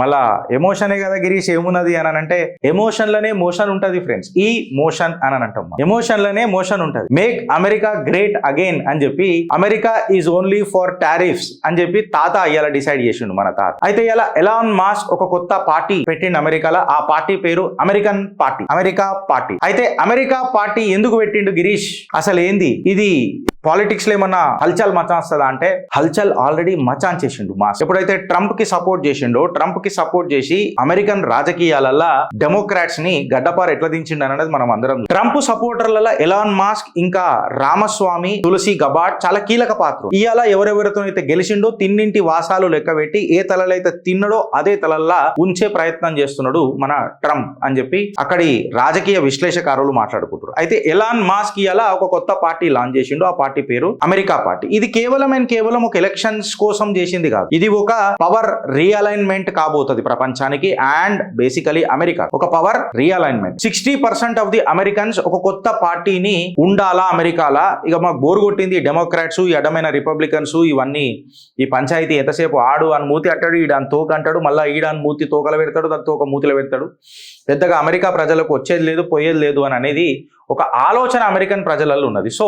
మళ్ళా ఎమోషనే కదా గిరీష్ ఏమున్నది అని అంటే ఎమోషన్ లోనే మోషన్ ఉంటది ఫ్రెండ్స్. ఈ మోషన్ అని అంటాం. ఎమోషన్ లోనే మోషన్ ఉంటది. మేక్ అమెరికా గ్రేట్ అగైన్ అని చెప్పి America is only for tariffs అని చెప్పి తాత ఇలా డిసైడ్ చేసిండు మన తాత. అయితే ఇలా ఎలాన్ మాస్క్ ఒక కొత్త పార్టీ పెట్టిండు అమెరికాలో. ఆ పార్టీ పేరు అమెరికన్ పార్టీ, అమెరికా పార్టీ. అయితే అమెరికా పార్టీ ఎందుకు పెట్టిండు గిరీష్? అసలు ఏంది ఇది? పాలిటిక్స్ లో ఏమన్నా హల్చల్ మచాస్తుందా అంటే హల్చల్ ఆల్రెడీ మచాన్ చేసిండు మాస్క్. ఎప్పుడైతే ట్రంప్ కి సపోర్ట్ చేసిండో, ట్రంప్ కి సపోర్ట్ చేసి అమెరికన్ రాజకీయాలలో డెమోక్రాట్స్ ని గడ్డపార ఎట్లా దించిండు అనేది మనం అందరం. ట్రంప్ సపోర్టర్లలో ఎలాన్ మాస్క్ ఇంకా రామస్వామి, తులసి గబాడ్ చాలా కీలక పాత్ర. ఇవాళ ఎవరెవరితో అయితే గెలిచిండో తిన్నింటి వాసాలు లెక్క పెట్టి ఏ తలలైతే తిన్నడో అదే తలల్లా ఉంచే ప్రయత్నం చేస్తున్నాడు మన ట్రంప్ అని చెప్పి అక్కడి రాజకీయ విశ్లేషకారులు మాట్లాడుకుంటారు. అయితే ఎలాన్ మాస్క్ ఇవాళ ఒక కొత్త పార్టీ లాంచ్ చేసిండు. ఆ పార్టీ పేరు అమెరికా పార్టీ. ఇది కేవలం ఒక ఎలక్షన్స్ కోసం చేసింది కాదు. ఇది ఒక పవర్ రీఅలైన్మెంట్ కాబోతుంది ప్రపంచానికి. అండ్ బేసికలీ అమెరికా ఒక power realignment. 60% of the Americans ఒక కొత్త పార్టీని ఉండాలా అమెరికాలా. ఇక మాకు బోర్ కొట్టింది డెమోక్రాట్స్, ఈ అడ్డమైన రిపబ్లికన్స్, ఇవన్నీ ఈ పంచాయతీ ఎంతసేపు ఆడు అని మూతి అంటాడు, ఈడాని తోక అంటాడు, మళ్ళీ ఈడాని మూతి తోకలు పెడతాడు, దాని తోక మూతిలో పెడతాడు. పెద్దగా అమెరికా ప్రజలకు వచ్చేది లేదు పోయేది లేదు అని అనేది ఒక ఆలోచన అమెరికన్ ప్రజలలో ఉన్నది. సో